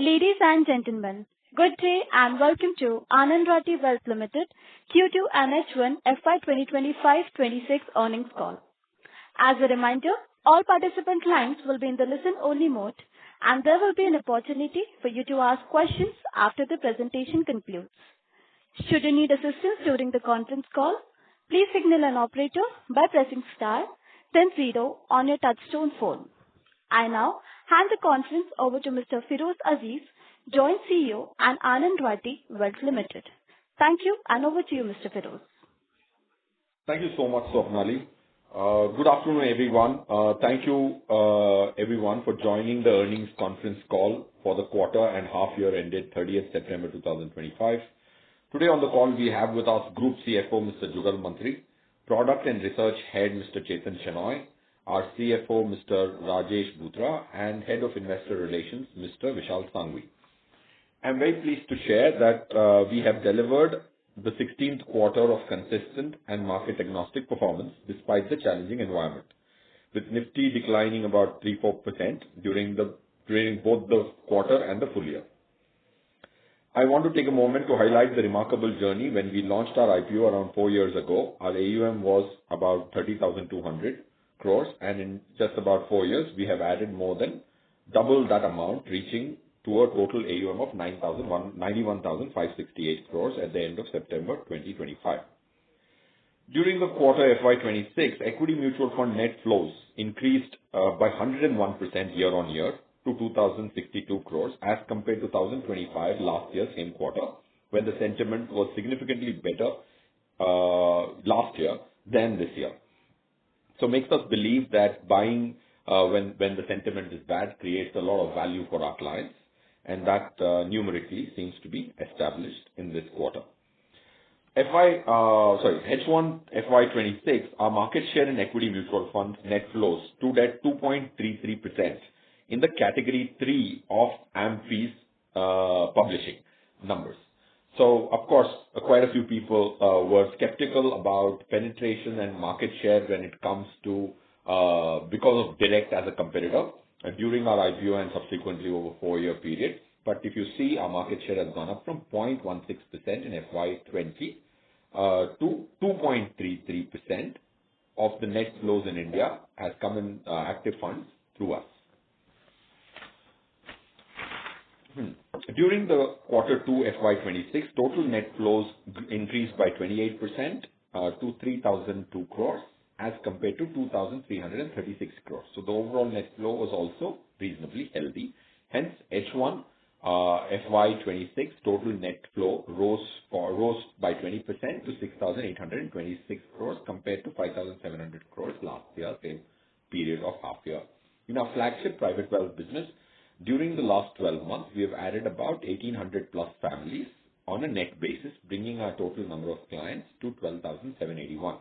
Ladies and gentlemen, good day and welcome to Anand Rathi Wealth Limited Q2 and H1 FY 2025-26 earnings call. As a reminder, all participant lines will be in the listen-only mode, and there will be an opportunity for you to ask questions after the presentation concludes. Should you need assistance during the conference call, please signal an operator by pressing star, then 0 on your touchtone phone. I now hand the conference over to Mr. Feroze Aziz, Joint CEO and Anand Rathi Wealth Limited. Thank you, and over to you, Mr. Feroze. Thank you so much, Swapnali. Good afternoon, everyone. Thank you, everyone, for joining the earnings conference call for the quarter and half year ended 30th September 2025. Today on the call, we have with us Group CFO, Mr. Jugal Mantri, Product and Research Head, Mr. Chetan Shenoy, our CFO, Mr. Rajesh Bhutra, and Head of Investor Relations, Mr. Vishal Sanghavi. I'm very pleased to share that we have delivered the 16th quarter of consistent and market-agnostic performance despite the challenging environment, with Nifty declining about 3-4% during both the quarter and the full year. I want to take a moment to highlight the remarkable journey. When we launched our IPO around 4 years ago, our AUM was about 30,200 crores, and in just about 4 years, we have added more than double that amount, reaching to a total AUM of 91,568 crores at the end of September 2025. During the quarter FY26, equity mutual fund net flows increased by 101% year on year to 2,062 crores as compared to 1,025 last year, same quarter, when the sentiment was significantly better last year than this year. So makes us believe that buying when the sentiment is bad creates a lot of value for our clients, and that numerically seems to be established in this quarter. H1 FY26, our market share in equity mutual funds net flows stood at 2.33% in the category 3 of AMFI's publishing numbers. So, of course, quite a few people were skeptical about penetration and market share when it comes to because of direct as a competitor during our IPO and subsequently over 4-year period. But if you see, our market share has gone up from 0.16% in FY20 to 2.33% of the net flows in India has come in active funds through us. During the quarter 2 FY26, total net flows increased by 28% to 3,002 crores as compared to 2,336 crores. So the overall net flow was also reasonably healthy. Hence, H1 FY26 total net flow rose by 20% to 6,826 crores compared to 5,700 crores last year, same period of half year. In our flagship private wealth business, during the last 12 months, we have added about 1,800 plus families on a net basis, bringing our total number of clients to 12,781.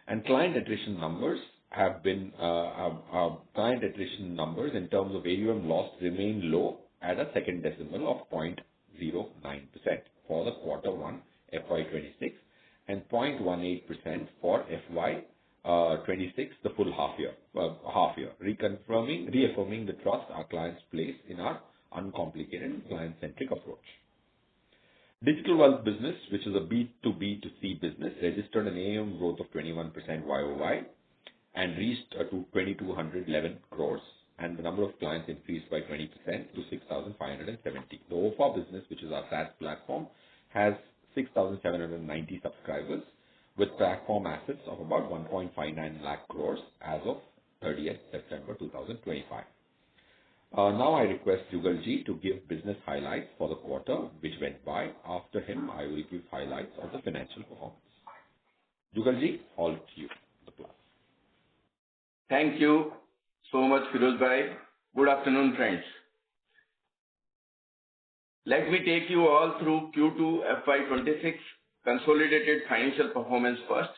And client attrition numbers have been, client attrition numbers in terms of AUM loss remain low at a second decimal of 0.09% for the quarter 1 FY26 and 0.18% for FY26, the full half year, reaffirming the trust our clients place in our uncomplicated client-centric approach. Digital wealth business, which is a B2B2C business, registered an AUM growth of 21% YOY and reached to 2,211 crores, and the number of clients increased by 20% to 6,570. The OFA business, which is our SaaS platform, has 6,790 subscribers, with platform assets of about 1.59 lakh crores as of 30th September 2025. Now I request Jugal ji to give business highlights for the quarter which went by. After him, I will give highlights of the financial performance. Jugal ji, all to you, the plus. Thank you so much, Feroze bhai. Good afternoon, friends. Let me take you all through Q2 FY26 consolidated financial performance first.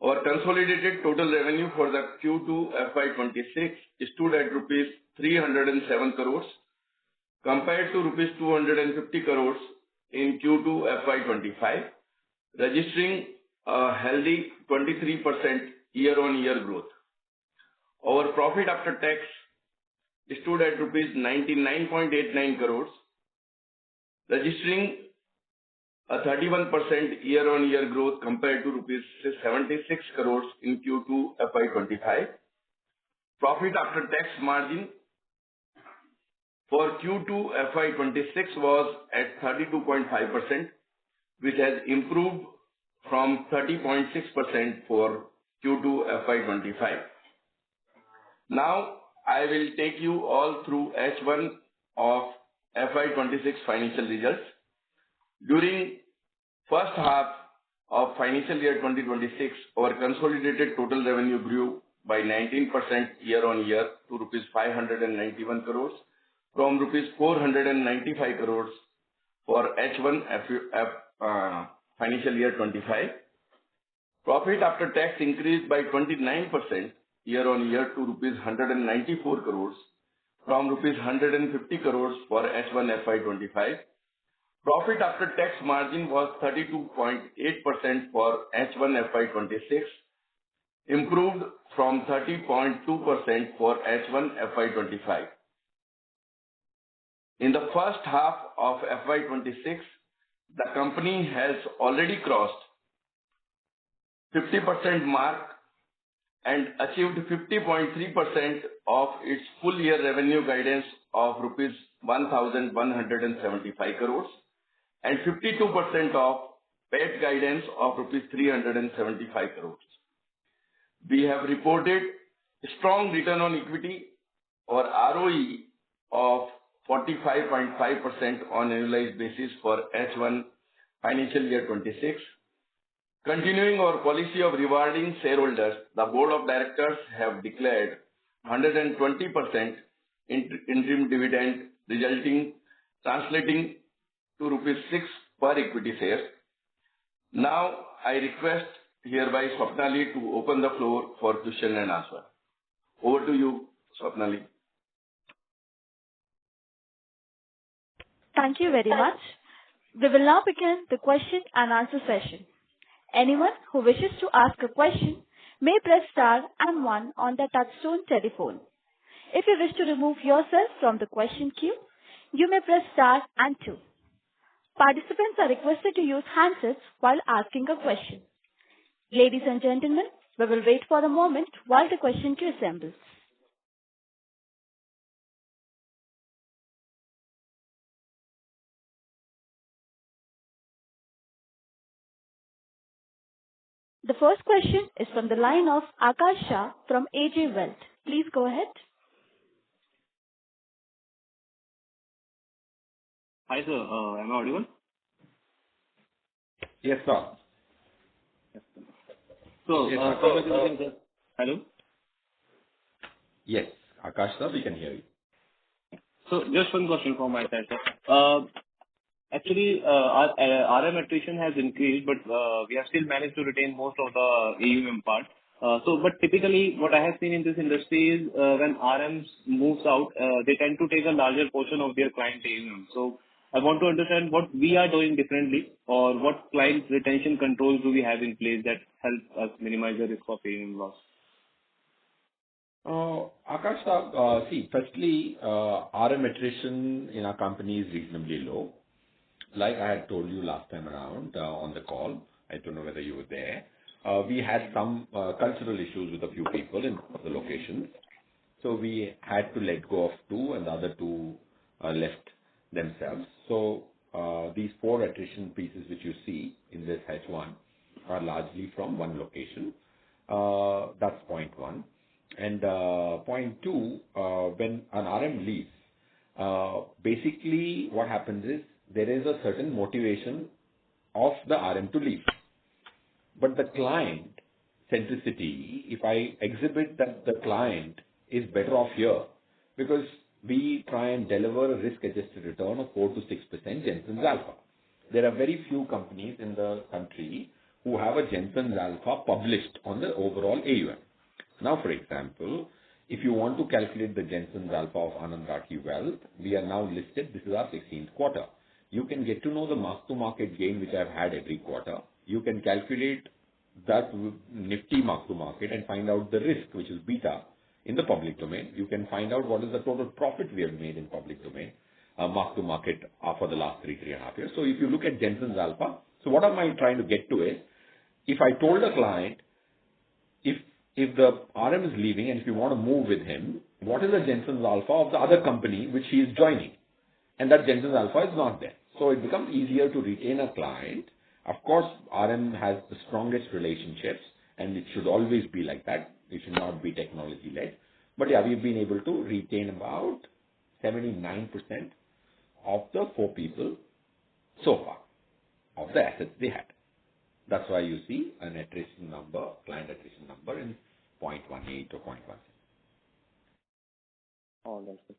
Our consolidated total revenue for the Q2 FY26 stood at rupees 307 crores compared to rupees 250 crores in Q2 FY25, registering a healthy 23% year-on-year growth. Our profit after tax stood at rupees 99.89 crores, registering a 31% year-on-year growth compared to rupees 76 crores in Q2 FY25. Profit after tax margin for Q2 FY26 was at 32.5%, which has improved from 30.6% for Q2 FY25. Now, I will take you all through H1 of FY26 financial results. During first half of financial year 2026, our consolidated total revenue grew by 19% year-on-year to rupees 591 crores from rupees 495 crores for H1 financial year 25. Profit after tax increased by 29% year-on-year to rupees 194 crores from rupees 150 crores for H1 FY25. Profit after tax margin was 32.8% for H1 FY26, improved from 30.2% for H1 FY25. In the first half of FY26, the company has already crossed 50% mark and achieved 50.3% of its full year revenue guidance of rupees 1,175 crores and 52% of PAT guidance of rupees 375 crores. We have reported strong return on equity or ROE of 45.5% on annualized basis for H1 financial year 26. Continuing our policy of rewarding shareholders, the Board of Directors have declared 120% interim dividend, translating to rupees 6 per equity share. Now, I request hereby Swapnali to open the floor for question and answer. Over to you, Swapnali. Thank you very much. We will now begin the question and answer session. Anyone who wishes to ask a question may press star and 1 on their touchtone telephone. If you wish to remove yourself from the question queue, you may press star and 2. Participants are requested to use handsets while asking a question. Ladies and gentlemen, we will wait for a moment while the question queue assembles. The first question is from the line of Akash Shah from AJ Wealth. Please go ahead. Hi, sir. Am I audible? Yes, sir. Yes, sir. So, Yes, sir. Hello? Yes, Akash sir, we can hear you. So, just one question from my side, sir. Actually, our RM attrition has increased, but we have still managed to retain most of the AUM part. But typically, what I have seen in this industry is when RMs moves out, they tend to take a larger portion of their client AUM. So, I want to understand what we are doing differently, or what client retention controls do we have in place that help us minimize the risk of AUM loss. Akash sir, see, firstly, RM attrition in our company is reasonably low. Like I had told you last time around on the call, I don't know whether you were there, we had some cultural issues with a few people in the locations. So we had to let go of 2 and the other 2 left themselves. So these 4 attrition pieces which you see in this H1 are largely from one location. That's point 1. And point 2, when an RM leaves, basically what happens is, there is a certain motivation of the RM to leave. But the client centricity, if I exhibit that the client is better off here, because we try and deliver a risk-adjusted return of 4 to 6% Jensen's Alpha. There are very few companies in the country who have a Jensen's Alpha published on the overall AUM. Now, for example, if you want to calculate the Jensen's Alpha of Anand Rathi Wealth, we are now listed, this is our 16th quarter. You can get to know the mark-to-market gain which I've had every quarter. You can calculate that nifty mark-to-market and find out the risk, which is beta, in the public domain. You can find out what is the total profit we have made in public domain, mark to market for the last 3.5 years. So if you look at Jensen's alpha, so what am I trying to get to is, if I told a client, if the RM is leaving and if you want to move with him, what is the Jensen's alpha of the other company which he is joining? And that Jensen's alpha is not there. So it becomes easier to retain a client. Of course, RM has the strongest relationships, and it should always be like that. It should not be technology-led. But yeah, we've been able to retain about 79% of the 4 people so far of the assets they had. That's why you see an attrition number, client attrition number in 0.18 or 0.16. Oh, that's it.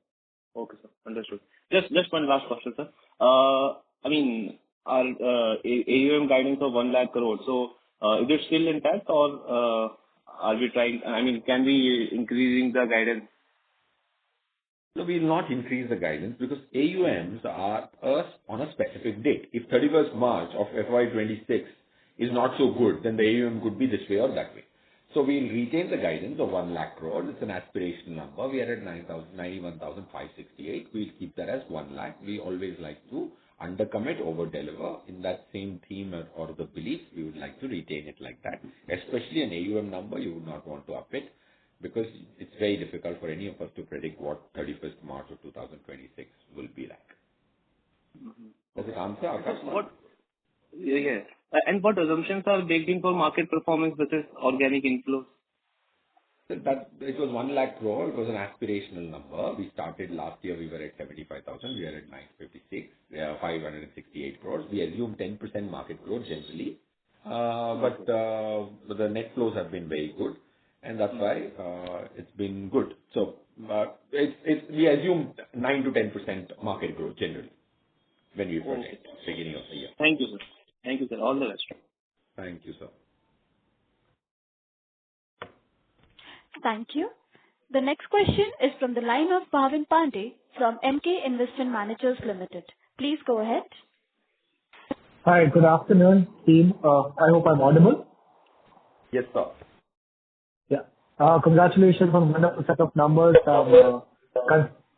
Okay, sir. Understood. Just one last question, sir. I mean, our AUM guidance of 1 lakh crore. So, is it still intact, or are we trying? I mean, can we increasing the guidance? No, we will not increase the guidance because AUMs are on a specific date. If 31st March of FY26 is not so good, then the AUM could be this way or that way. So we'll retain the guidance of 1 lakh crore. It's an aspirational number. We are at 91,568. We'll keep that as 1 lakh. We always like to undercommit, over-deliver. In that same theme or the belief, we would like to retain it like that. Especially an AUM number, you would not want to up it because it's very difficult for any of us to predict what 31st March of 2026 will be like. Does it answer, Akash? Yeah. And what assumptions are baked in for market performance versus organic inflows? That it was 1 lakh crore. It was an aspirational number. We started last year, we were at 75,000. We are at 956, 568 crores. We assume 10% market growth generally. But the net flows have been very good. And that's why it's been good. So we assume 9 to 10% market growth generally when we project beginning of the year. Thank you, sir. Thank you, sir. All the best. Thank you, sir. Thank you. The next question is from the line of Bhavin Pandey from MK Investment Managers Limited. Please go ahead. Hi, good afternoon, team. I hope I'm audible. Yes, sir. Yeah. Congratulations on wonderful set of numbers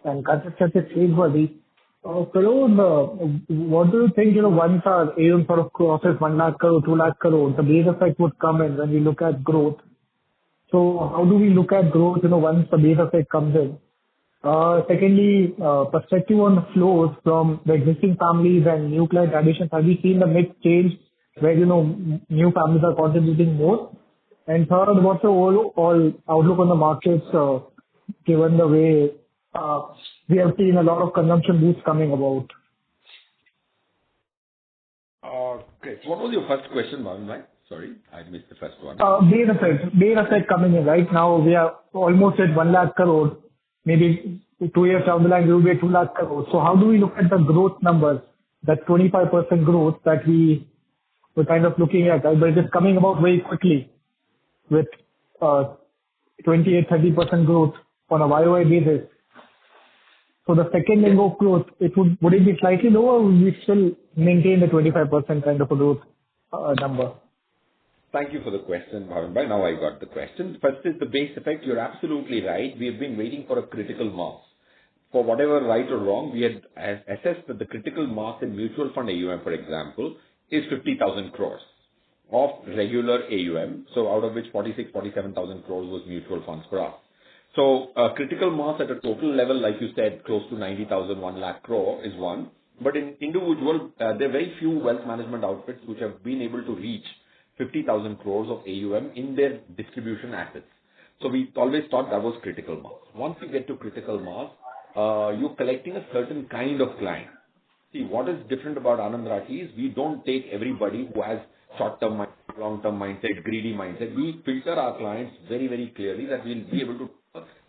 and consistency is praiseworthy. Parod, what do you think, once our AUM sort of crosses 1 lakh crore, 2 lakh crore, the base effect would come in when we look at growth. So how do we look at growth, once the base effect comes in? Secondly, perspective on the flows from the existing families and new client additions. Have you seen the mix change where, new families are contributing more? And third, what's the all outlook on the markets, given the way we have seen a lot of consumption boosts coming about? Great. What was your first question, Bhavin? Sorry, I missed the first one. Base effect coming in. Right now, we are almost at 1 lakh crore. Maybe 2 years down the line, we will be at 2 lakh crore. So how do we look at the growth numbers, that 25% growth that we were kind of looking at? But it is coming about very quickly with 28-30% growth on a YOY basis. So the second leg of growth, would it be slightly lower, or will we still maintain the 25% kind of a growth number? Thank you for the question, Bhavin. By now I got the question. First is the base effect. You're absolutely right. We have been waiting for a critical mass. For whatever right or wrong, we had assessed that the critical mass in mutual fund AUM, for example, is 50,000 crores of regular AUM. So out of which 47,000 crores was mutual funds for us. So critical mass at a total level, like you said, close to 90,000, 1 lakh crore is one. But in individual, there are very few wealth management outfits which have been able to reach 50,000 crores of AUM in their distribution assets. So we always thought that was critical mass. Once you get to critical mass, you're collecting a certain kind of client. See, what is different about Anand Rathi is we don't take everybody who has short-term mindset, long-term mindset, greedy mindset. We filter our clients very, very clearly that we'll be able to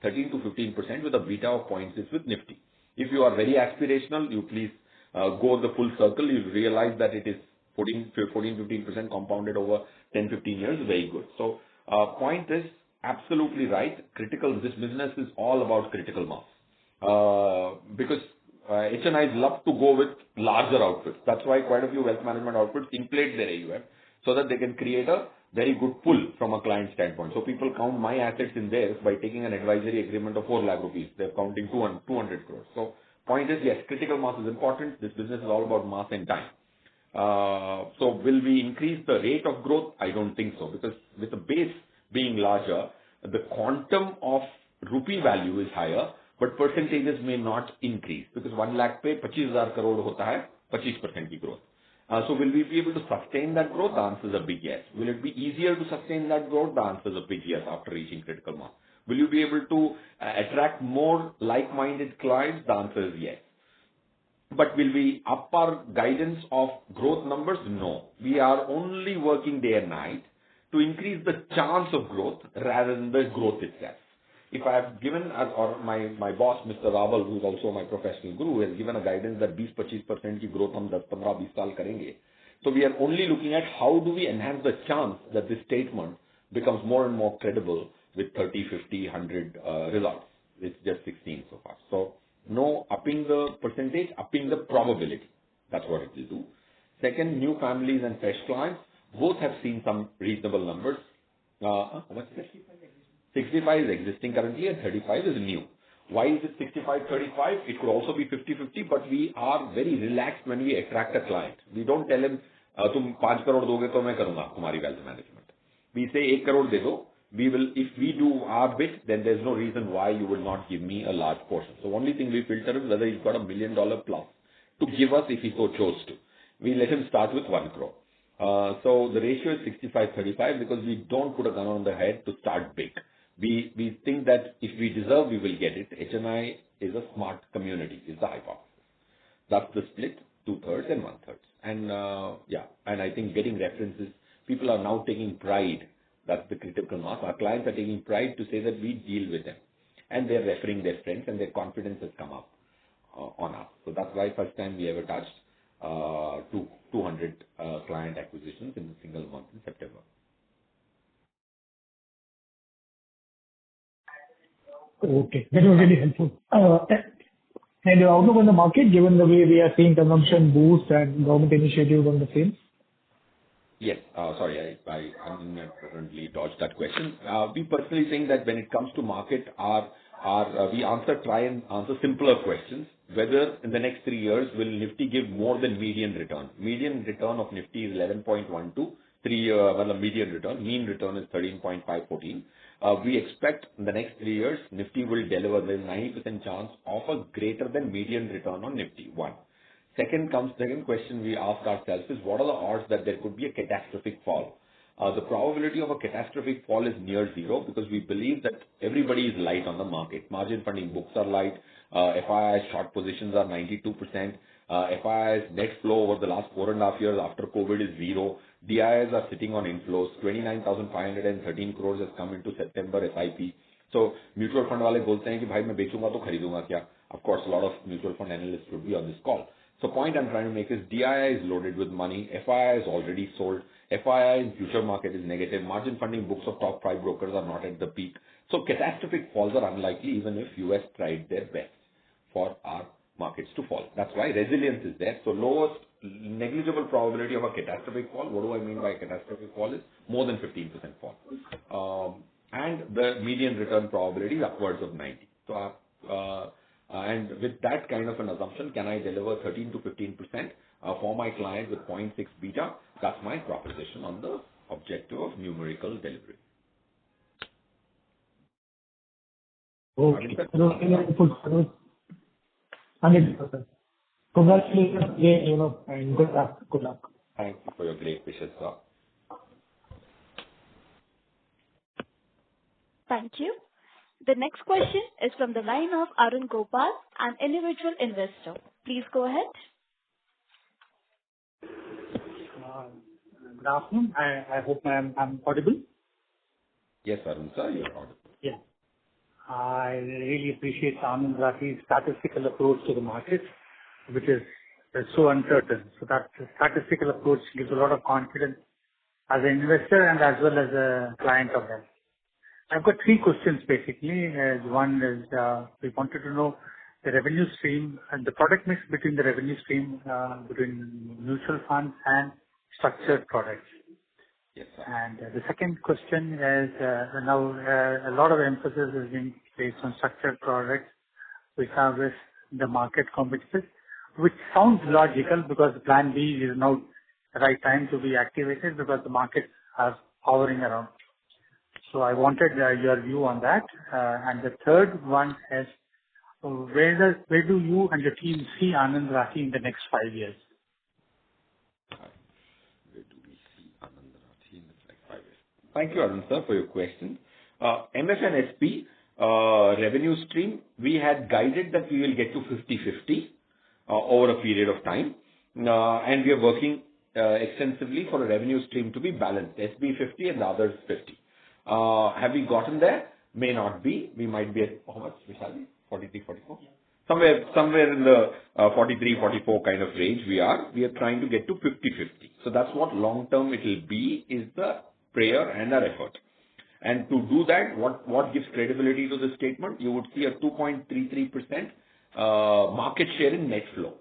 13 to 15% with a beta of 0.6 with Nifty. If you are very aspirational, you please go the full circle. You'll realize that it is 14-15% compounded over 10-15 years, very good. So point is absolutely right. This business is all about critical mass. Because HNIs love to go with larger outfits. That's why quite a few wealth management outfits inflate their AUM. so that they can create a very good pull from a client standpoint. So people count my assets in theirs by taking an advisory agreement of 4 lakh rupees. They're counting 200 crores. So point is, yes, critical mass is important. This business is all about mass and time. So will we increase the rate of growth? I don't think so, because with the base being larger, the quantum of rupee value is higher, but percentages may not increase, because 1 lakh पे 25,000 crore होता है 25% की growth. So will we be able to sustain that growth? The answer is a big yes. Will it be easier to sustain that growth? The answer is a big yes after reaching critical mass. Will you be able to attract more like-minded clients? The answer is yes. But will we up our guidance of growth numbers? No. We are only working day and night to increase the chance of growth rather than the growth itself. If I have given, or my boss, Mr. Raval, who is also my professional guru, has given a guidance that 20-25% की growth हम 10-15-20 साल करेंगे. So we are only looking at how do we enhance the chance that this statement becomes more and more credible with 30, 50, 100 results. It's just 16 so far. So no upping the percentage, upping the probability. That's what it will do. Second, new families and fresh clients, both have seen some reasonable numbers. How much is it? 65 is existing currently and 35 is new. Why is it 65-35? It could also be 50-50, but we are very relaxed when we attract a client. We don't tell him, तुम 5 crore दोगे तो मैं करूंगा तुम्हारी wealth management. We say 1 crore दे दो. We will, if we do our bit, then there's no reason why you will not give me a large portion. So only thing we filter is whether he's got $1 million plus to give us if he so chose to. We let him start with 1 crore. So the ratio is 65-35 because we don't put a gun on the head to start big. We think that if we deserve, we will get it. HNI is a smart community, is the hypothesis. That's the split, 2/3 and 1/3. And and I think getting references, people are now taking pride. That's the critical mass. Our clients are taking pride to say that we deal with them. And they're referring their friends and their confidence has come up on us. So that's why first time we ever touched 200 client acquisitions in a single month in September. Okay, that was really helpful. And your outlook on the market, given the way we are seeing consumption boost and government initiatives on the same? Yes. Sorry, I inadvertently dodged that question. We personally think that when it comes to market, we try and answer simpler questions. Whether in the next 3 years will Nifty give more than median return? Median return of Nifty is 11.12. 3 year median return. Mean return is 13.514. We expect in the next 3 years Nifty will deliver. There is 90% chance of a greater than median return on Nifty. One. Second question we ask ourselves is, what are the odds that there could be a catastrophic fall? The probability of a catastrophic fall is near zero because we believe that everybody is light on the market. Margin funding books are light. FII's short positions are 92%. FII's net flow over the last 4.5 years after COVID is zero. DIIs are sitting on inflows. 29,513 crores has come into September SIP. So mutual fund वाले बोलते हैं कि भाई मैं बेचूंगा तो खरीदूंगा क्या? Of course, a lot of mutual fund analysts would be on this call. So point I'm trying to make is DII is loaded with money. FII is already sold. FII in future market is negative. Margin funding books of top 5 brokers are not at the peak. So catastrophic falls are unlikely even if US tried their best for our markets to fall. That's why resilience is there. So lowest negligible probability of a catastrophic fall. What do I mean by catastrophic fall is more than 15% fall. And the median return probability is upwards of 90. So and with that kind of an assumption, can I deliver 13 to 15% for my client with 0.6 beta? That's my proposition on the objective of numerical delivery. Okay. 100%. Congratulations again, and good luck. Good luck. Thank you for your great wishes, sir. Thank you. The next question is from the line of Arun Gopal, an individual investor. Please go ahead. Good afternoon. I hope I'm audible. Yes, Arun sir, you're audible. Yeah. I really appreciate Anand Rathi's statistical approach to the market, which is so uncertain. So that statistical approach gives a lot of confidence as an investor and as well as a client of them. I've got 3 questions basically. One is we wanted to know the revenue stream and the product mix between the revenue stream between mutual funds and structured products. Yes, sir. And the second question is, now a lot of emphasis is being placed on structured products which are with the market competitors, which sounds logical because plan B is now the right time to be activated because the markets are hovering around. So I wanted your view on that. And the third one is, where do you and your team see Anand Rathi in the next 5 years? Where do we see Anand Rathi in the next 5 years? Thank you, Arun sir, for your question. MF and SP revenue stream, we had guided that we will get to 50/50 over a period of time. And we are working extensively for a revenue stream to be balanced, SB 50 and the others 50. Have we gotten there? May not be. We might be at how much, Vishali? 43, 44? Yeah. Somewhere in the 43, 44 kind of range we are. We are trying to get to 50/50. So that's what long term it will be, is the prayer and our effort. And to do that, what gives credibility to the statement? You would see a 2.33% market share in net flow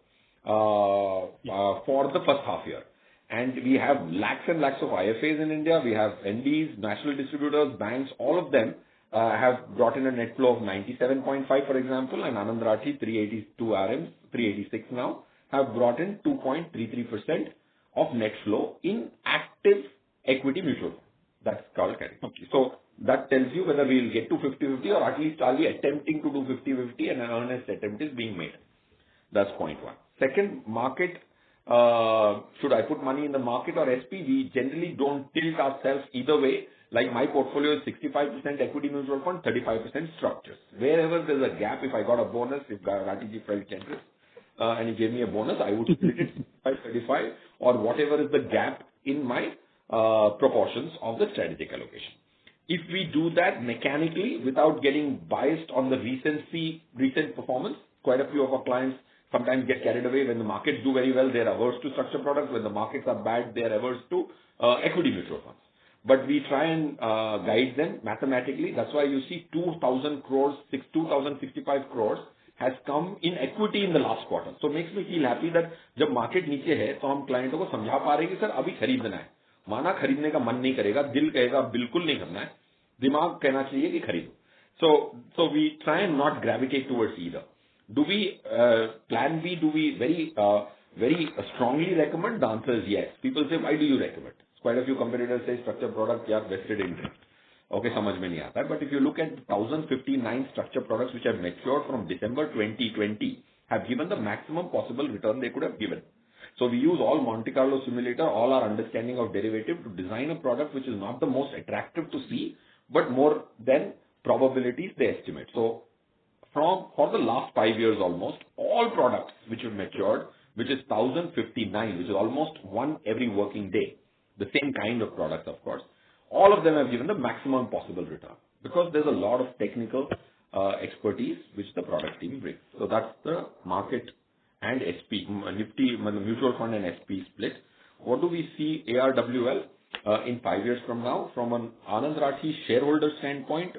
for the first half year. And we have lakhs and lakhs of IFAs in India. We have NDs, national distributors, banks, all of them have brought in a net flow of 97.5, for example, and Anand Rathi, 382 RMs, 386 now, have brought in 2.33% of net flow in active equity mutual fund. That's called category. Okay. So that tells you whether we will get to 50/50 or at least are we attempting to do 50/50 and an earnest attempt is being made. That's point one. Second, market, should I put money in the market or SP? We generally don't tilt ourselves either way. Like my portfolio is 65% equity mutual fund, 35% structures. Wherever there's a gap, if I got a bonus, if Ratiji felt generous, and he gave me a bonus, I would split it 65-35 or whatever is the gap in my proportions of the strategic allocation. If we do that mechanically without getting biased on the recent performance, quite a few of our clients sometimes get carried away. When the markets do very well, they're averse to structured products. When the markets are bad, they're averse to equity mutual funds. But we try and guide them mathematically. That's why you see 2,000 crores, 2,065 crores has come in equity in the last quarter. So it makes me feel happy that जब market नीचे है तो हम क्लाइंटों को समझा पा रहे हैं कि सर अभी खरीदना है, माना खरीदने का मन नहीं करेगा, दिल कहेगा बिल्कुल नहीं करना है, दिमाग कहना चाहिए कि खरीदो. So we try and not gravitate towards either. Do we plan B? Do we very strongly recommend? The answer is yes. People say, why do you recommend? Quite a few competitors say structured product, yeah, vested interest. Okay, समझ में नहीं आता है. But if you look at 1,059 structured products which have matured from December 2020, have given the maximum possible return they could have given. So we use all Monte Carlo simulator, all our understanding of derivative to design a product which is not the most attractive to see, but more than probabilities they estimate. So for the last 5 years almost, all products which have matured, which is 1,059, which is almost one every working day, the same kind of products, of course, all of them have given the maximum possible return because there's a lot of technical expertise which the product team brings. So that's the market and SP, Nifty, mutual fund and SP split. What do we see ARWL in 5 years from now? From an Anand Rathi shareholder standpoint,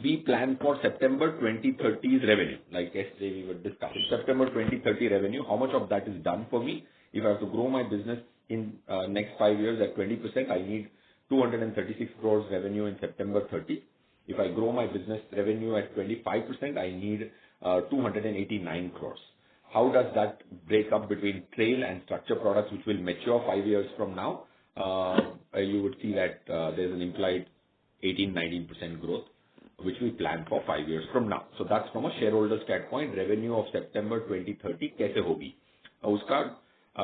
we plan for September 2030's revenue. Like yesterday we were discussing, September 2030 revenue, how much of that is done for me? If I have to grow my business in next 5 years at 20%, I need 236 crores revenue in September 30. If I grow my business revenue at 25%, I need 289 crores. How does that break up between trail and structure products which will mature 5 years from now? You would see that there's an implied 18-19% growth which we plan for 5 years from now. So that's from a shareholder standpoint, revenue of September 2030 कैसे होगी? उसका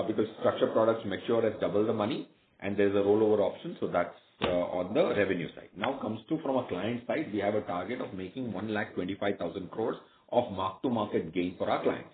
because structured products mature at double the money and there's a rollover option, so that's on the revenue side. Now comes to from a client side, we have a target of making 1,25,000 crores of mark-to-market gain for our clients.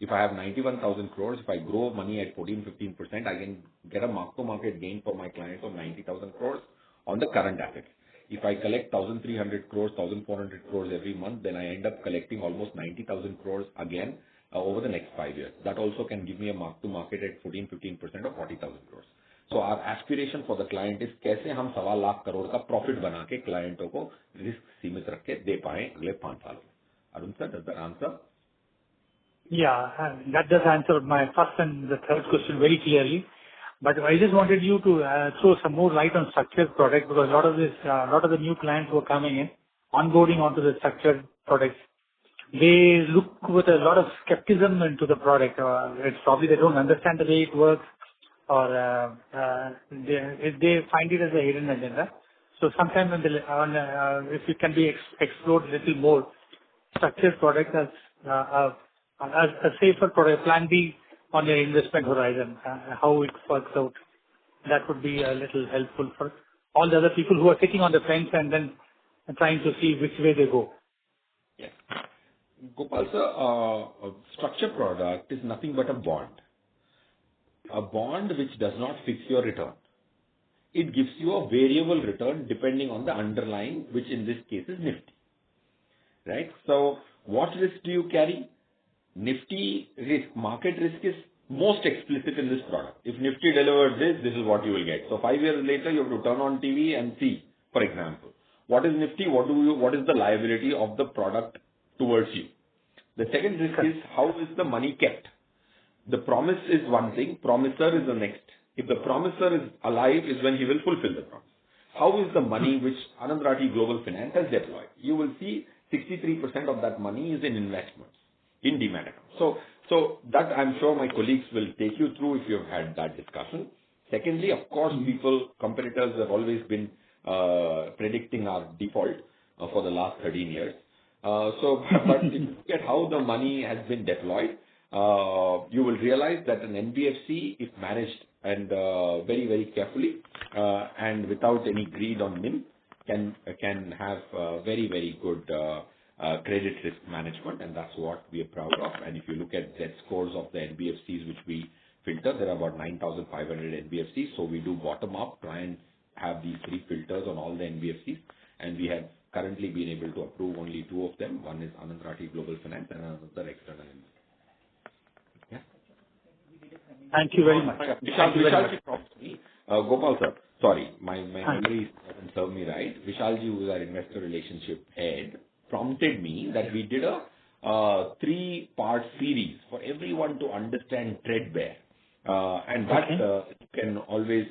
If I have 91,000 crores, if I grow money at 14-15%, I can get a mark-to-market gain for my clients of 90,000 crores on the current assets. If I collect 1,300 crores, 1,400 crores every month, then I end up collecting almost 90,000 crores again over the next 5 years. That also can give me a mark-to-market at 14-15% of 40,000 crores. So our aspiration for the client is कैसे हम 1.25 लाख करोड़ का profit बना के क्लाइंटों को risk सीमित रख के दे पाए अगले 5 सालों में. Arun sir, does that answer? Yeah, that does answer my first and the third question very clearly. But I just wanted you to throw some more light on structured product, because a lot of the new clients who are coming in, onboarding onto the structured products, they look with a lot of skepticism into the product. It's probably they don't understand the way it works, or they find it as a hidden agenda. So sometime if it can be explored a little more, structured product as a safer product, plan B on your investment horizon, how it works out. That would be a little helpful for all the other people who are sitting on the fence and then trying to see which way they go. Yes. Gopal sir, a structured product is nothing but a bond. A bond which does not fix your return. It gives you a variable return depending on the underlying, which in this case is Nifty. Right? So what risk do you carry? Nifty risk, market risk is most explicit in this product. If Nifty delivered this is what you will get. So 5 years later, you have to turn on TV and see, for example, what is Nifty? What is the liability of the product towards you? The second risk is how is the money kept? The promise is one thing, promisor is the next. If the promisor is alive is when he will fulfill the promise. How is the money which Anand Rathi Global Finance has deployed? You will see 63% of that money is in investments, in demat accounts. So that I'm sure my colleagues will take you through if you have had that discussion. Secondly, of course, competitors have always been predicting our default for the last 13 years. But if you look at how the money has been deployed, you will realize that an NBFC, if managed and very, very carefully and without any greed on NIM, can have very, very good credit risk management, and that's what we are proud of. And if you look at Z scores of the NBFCs which we filter, there are about 9,500 NBFCs. So we do bottom up, try and have these 3 filters on all the NBFCs, and we have currently been able to approve only 2 of them. One is Anand Rathi Global Finance and another external. Yeah. Thank you very much. Vishalji prompted me. Gopal sir, sorry, my memory doesn't serve me right. Vishalji, who is our investor relationship head, prompted me that we did a 3-part series for everyone to understand threadbare. And that you can always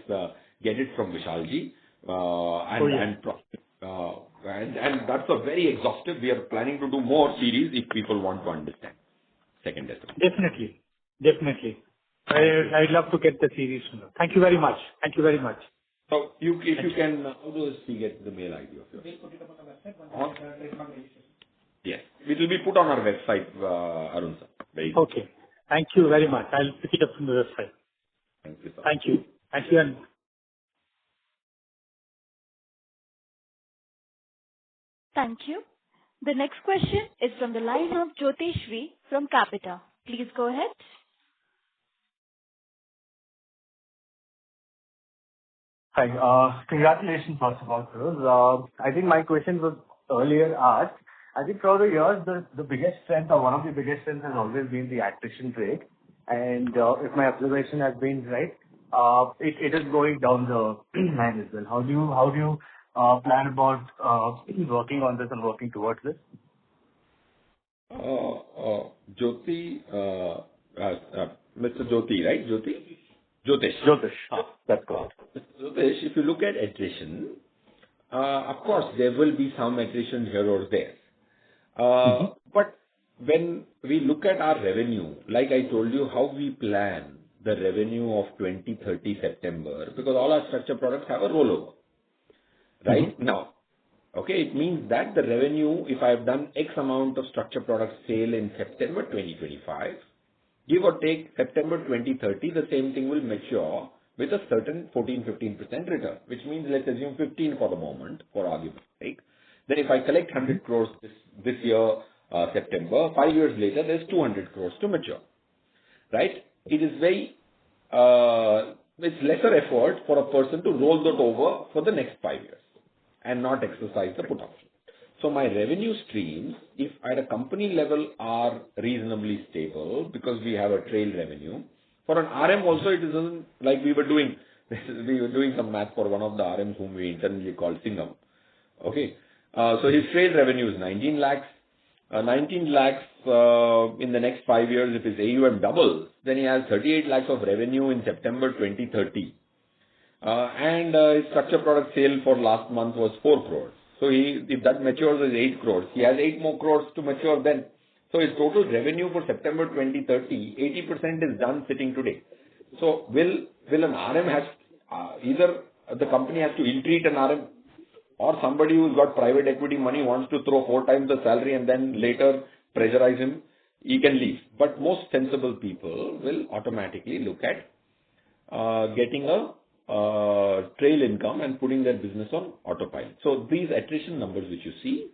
get it from Vishalji. And that's a very exhaustive. We are planning to do more series if people want to understand. Second estimate. Definitely. I'd love to get the series. Thank you very much. So if you can, how does he get the mail ID of yours? We'll put it up on the website. Yes. It will be put on our website, Arun sir. Very good. Okay. Thank you very much. I'll pick it up from the website. Thank you, sir. Thank you. Thank you. Thank you. The next question is from the line of Jyoteshvi from Capita. Please go ahead. Hi. Congratulations, first of all, sir. I think my question was earlier asked. I think throughout the years, the biggest strength or one of the biggest strengths has always been the attrition rate. And if my observation has been right, it is going down the line as well. How do you plan about working on this and working towards this? Jyoti, Mr. Jyoti, right? Jyotish. That's correct. Jyotish, if you look at attrition, of course, there will be some attrition here or there. But when we look at our revenue, like I told you, how we plan the revenue of 2030 September, because all our structured products have a rollover. Right now, okay, it means that the revenue, if I have done X amount of structured product sale in September 2025, give or take September 2030, the same thing will mature with a certain 14-15% return, which means let's assume 15 for the moment, for argument's sake. Then if I collect 100 crores this year, September, 5 years later, there's 200 crores to mature. Right? It is it's lesser effort for a person to roll that over for the next 5 years and not exercise the put option. So my revenue streams, if at a company level, are reasonably stable because we have a trail revenue. For an RM also, it isn't like we were doing some math for one of the RMs whom we internally called Singham. Okay. So his trail revenue is 19 lakhs. 19 lakhs in the next 5 years, if his AUM doubles, then he has 38 lakhs of revenue in September 2030. And his structured product sale for last month was 4 crores. So if that matures as 8 crores, he has 8 more crores to mature then. So his total revenue for September 2030, 80% is done sitting today. So will an RM either the company has to ill-treat an RM, or somebody who's got private equity money wants to throw 4 times the salary and then later pressurize him, he can leave. But most sensible people will automatically look at getting a trail income and putting their business on autopilot. So these attrition numbers which you see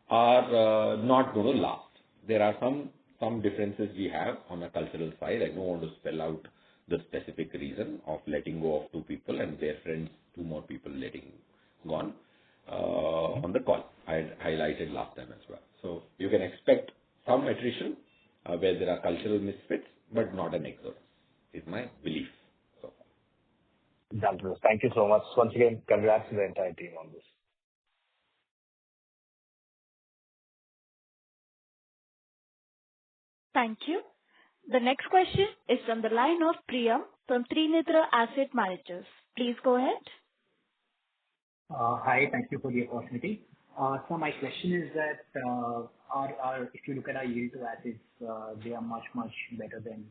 are not going to last. There are some differences we have on a cultural side. I don't want to spell out the specific reason of letting go of 2 people and their friends, 2 more people letting gone on the call. I highlighted last time as well. So you can expect some attrition where there are cultural misfits, but not an exodus, is my belief. So Done. Thank you so much. Once again, congrats to the entire team on this. Thank you. The next question is from the line of Priyam from Trinitra Asset Managers. Please go ahead. Hi, thank you for the opportunity. So my question is that if you look at our yield to assets, they are much better than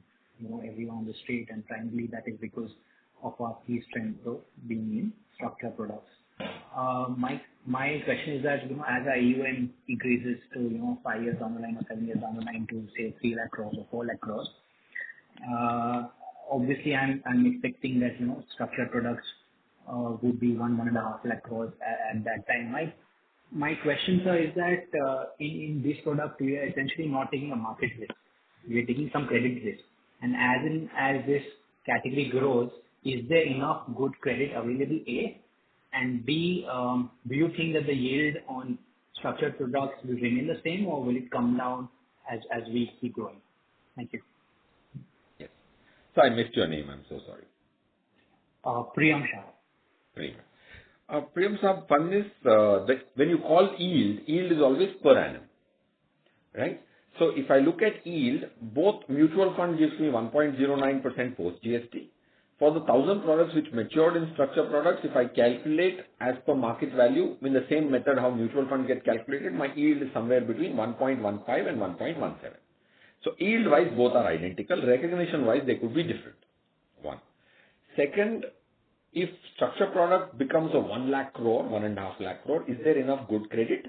everyone on the street, and primarily that is because of our key strength of being in structured products. My question is that as our AUM increases to 5 years down the line or 7 years down the line to say 3 lakh crores or 4 lakh crores, obviously I'm expecting that structured products would be 1.5 lakh crores at that time. My question, sir, is that in this product we are essentially not taking a market risk. We are taking some credit risk, and as this category grows, is there enough good credit available? A, and B, do you think that the yield on structured products will remain the same, or will it come down as we keep growing? Thank you. yes. So I missed your name. I'm so sorry. Priyam Shah. Priyam Saab, fun is that when you call yield is always per annum, right? So if I look at yield, both mutual fund gives me 1.09% post GST. For the 1,000 products which matured in structured products, if I calculate as per market value in the same method how mutual fund get calculated, my yield is somewhere between 1.15 and 1.17. So yield wise, both are identical. Recognition wise, they could be different. One. Second, if structured product becomes a 1 lakh crore, 1.5 lakh crore, is there enough good credit?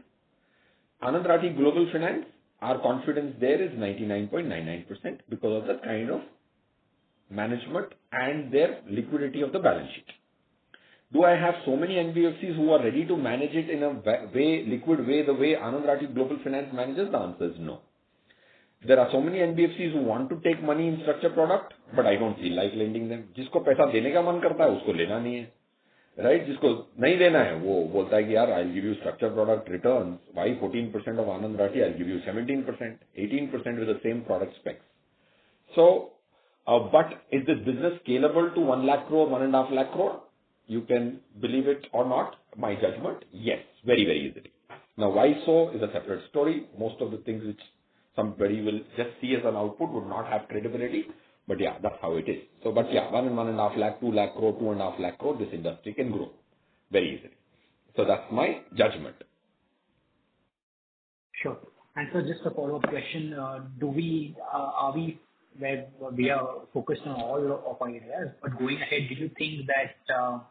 Anand Rathi Global Finance, our confidence there is 99.99% because of the kind of management and their liquidity of the balance sheet. Do I have so many NBFCs who are ready to manage it in a liquid way, the way Anand Rathi Global Finance manages? The answer is no. There are so many NBFCs who want to take money in structured product, but I don't feel like lending them. जिसको पैसा देने का मन करता है, उसको लेना नहीं है, right? जिसको नहीं देना है, वो बोलता है कि यार, I'll give you structured product returns. Why 14% of Anand Rathi? I'll give you 17%, 18% with the same product specs. So, but is this business scalable to 1 lakh crore, 1.5 lakh crore? You can believe it or not. My judgment, yes, very easily. Now, why so is a separate story. Most of the things which somebody will just see as an output would not have credibility. But yeah, that's how it is. So, but yeah, 1.5 lakh, 2 lakh crore, 2.5 lakh crore, this industry can grow very easily. So that's my judgment. Sure. And so just a follow-up question, are we where we are focused on all of our areas, but going ahead, do you think that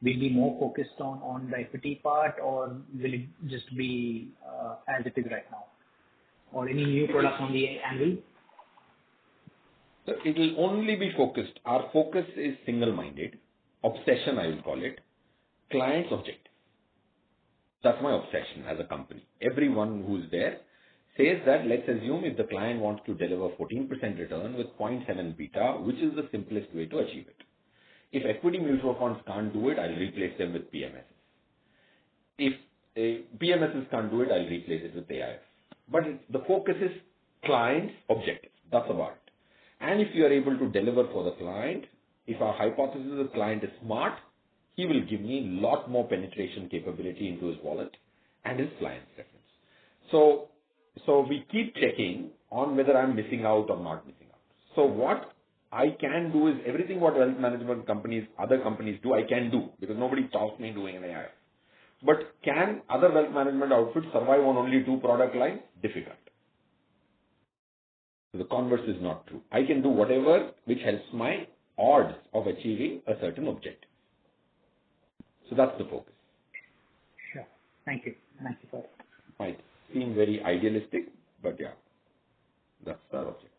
we'll be more focused on the equity part, or will it just be as it is right now? Or any new products on the anvil? So it will only be focused. Our focus is single-minded. Obsession, I will call it. Client's objective. That's my obsession as a company. Everyone who's there says that let's assume if the client wants to deliver 14% return with 0.7 beta, which is the simplest way to achieve it. If equity mutual funds can't do it, I'll replace them with PMSs. If PMSs can't do it, I'll replace it with AIF. But the focus is client's objective. That's about it. And if you are able to deliver for the client, if our hypothesis is the client is smart, he will give me a lot more penetration capability into his wallet and his client's preference. So So we keep checking on whether I'm missing out or not missing out. So what I can do is everything what wealth management companies, other companies do, I can do because nobody stops me doing an AIF. But can other wealth management outfits survive on only 2 product lines? Difficult. So the converse is not true. I can do whatever which helps my odds of achieving a certain objective. So that's the focus. Sure. Thank you. Thank you, sir. Might seem very idealistic, but yeah, that's our objective.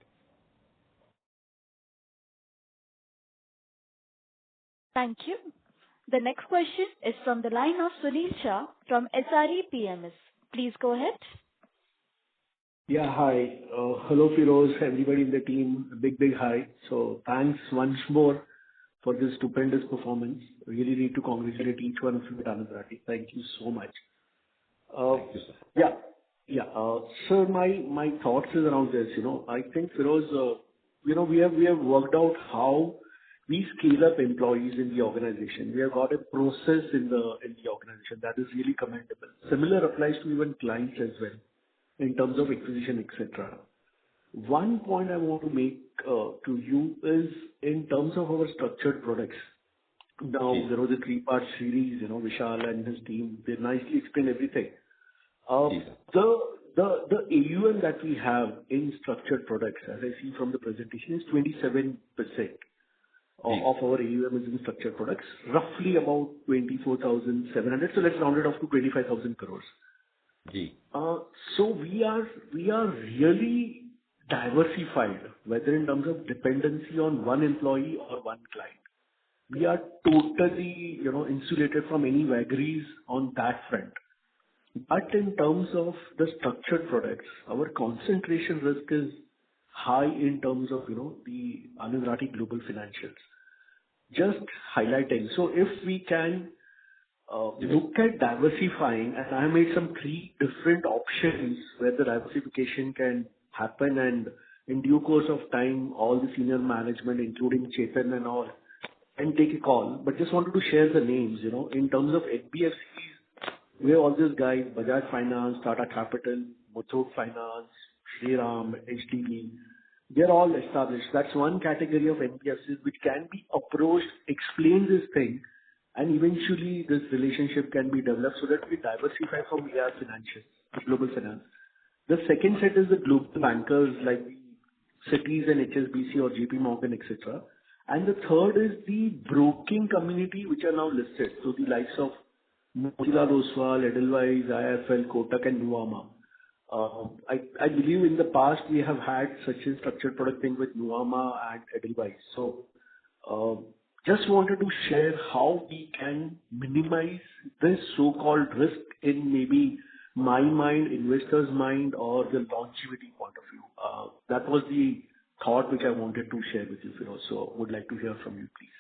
Thank you. The next question is from the line of Sunil Shah from SRE PMS. Please go ahead. Yeah, hi. Hello, Firoz, everybody in the team. A big hi. So thanks once more for this stupendous performance. Really need to congratulate each one of you at Anand Rathi. Thank you so much. Thank you, sir. Sir, my thoughts is around this. I think, Firoz, we have worked out how we scale up employees in the organization. We have got a process in the organization that is really commendable. Similar applies to even clients as well in terms of acquisition, etc. One point I want to make to you is in terms of our structured products. Now, there was a 3-part series, Vishal and his team, they nicely explained everything. The AUM that we have in structured products, as I see from the presentation, is 27% of our AUM is in structured products, roughly about 24,700. So let's round it off to 25,000 crores. So we are really diversified, whether in terms of dependency on one employee or one client. We are totally, insulated from any vagaries on that front. But in terms of the structured products, our concentration risk is high in terms of, the Anand Rathi Global Financials. Just highlighting. So if we can look at diversifying, and I made some 3 different options where the diversification can happen, and in due course of time, all the senior management, including Chetan and all, can take a call. But just wanted to share the names, in terms of NBFCs, we have all these guys, Bajaj Finance, Tata Capital, Muthoot Finance, Shriram, HDB. They're all established. That's one category of NBFCs which can be approached, explain this thing, and eventually this relationship can be developed so that we diversify from AR Financials, global finance. The second set is the global bankers like Cities and HSBC or JP Morgan, etc. And the third is the broking community which are now listed. So the likes of Motilal Oswal, Edelweiss, IIFL, Kotak and Nuvama. I believe in the past we have had such a structured product thing with Nuvama and Edelweiss. So just wanted to share how we can minimize this so-called risk in maybe my mind, investor's mind, or the longevity point of view. That was the thought which I wanted to share with you, Firoz. So would like to hear from you, please.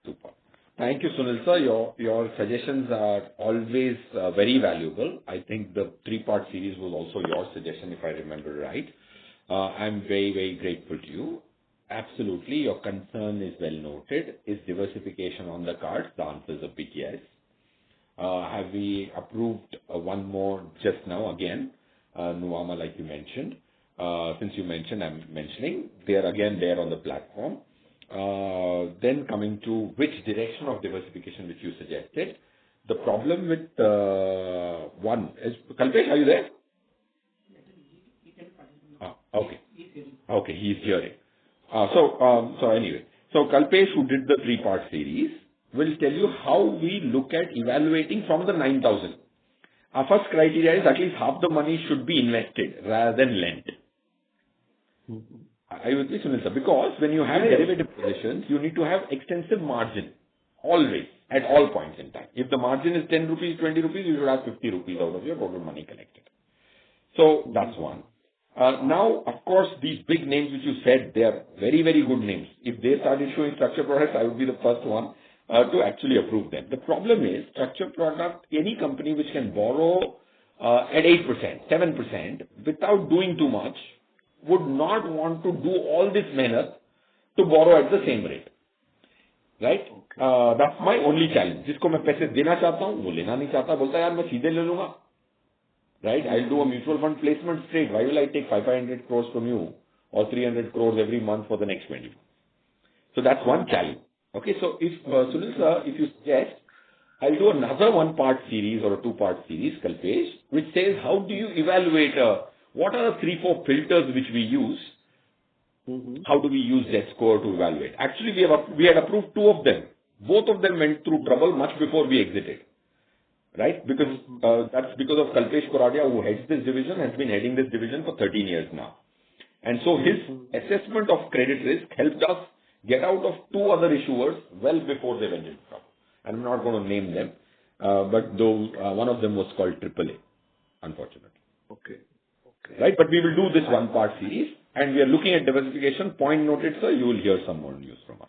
Super. Thank you, Sunil sir. Your suggestions are always very valuable. I think the 3-part series was also your suggestion, if I remember right. I'm very grateful to you. Absolutely, your concern is well noted. Is diversification on the cards? The answer is a big yes. Have we approved one more just now again, Nuvama, like you mentioned? Since you mentioned, I'm mentioning, they are again there on the platform. Then coming to which direction of diversification which you suggested. The problem with one is, Kalpesh, are you there? Okay, he's hearing. So anyway, so Kalpesh, who did the 3-part series, will tell you how we look at evaluating from the 9,000. Our first criteria is at least half the money should be invested rather than lent. I would be Sunil sir, because when you have derivative positions, you need to have extensive margin, always, at all points in time. If the margin is 10 rupees, 20 rupees, you should have 50 rupees out of your total money collected. So that's one. Now, of course, these big names which you said, they are very good names. If they start issuing structured products, I would be the first one to actually approve them. The problem is, structured product, any company which can borrow at 8%, 7%, without doing too much, would not want to do all this mehnat to borrow at the same rate. Right? That's my only challenge. जिसको मैं पैसे देना चाहता हूँ, वो लेना नहीं चाहता, बोलता है यार मैं सीधे ले लूंगा. right? I'll do a mutual fund placement straight. Why will I take 500 crores from you or 300 crores every month for the next 20 months? So that's one challenge. Okay, so if Sunil sir, if you suggest, I'll do another one-part series or a two-part series, Kalpesh, which says how do you evaluate, what are the 3-4 filters which we use? How do we use Z score to evaluate? Actually, we had approved 2 of them. Both of them went through trouble much before we exited, right? Because that's because of Kalpesh Koradia, who heads this division, has been heading this division for 13 years now. And so his assessment of credit risk helped us get out of 2 other issuers well before they went into trouble. I'm not going to name them, but though one of them was called AAA, unfortunately. Okay. Right, but we will do this one-part series, and we are looking at diversification. Point noted, sir, you will hear some more news from us.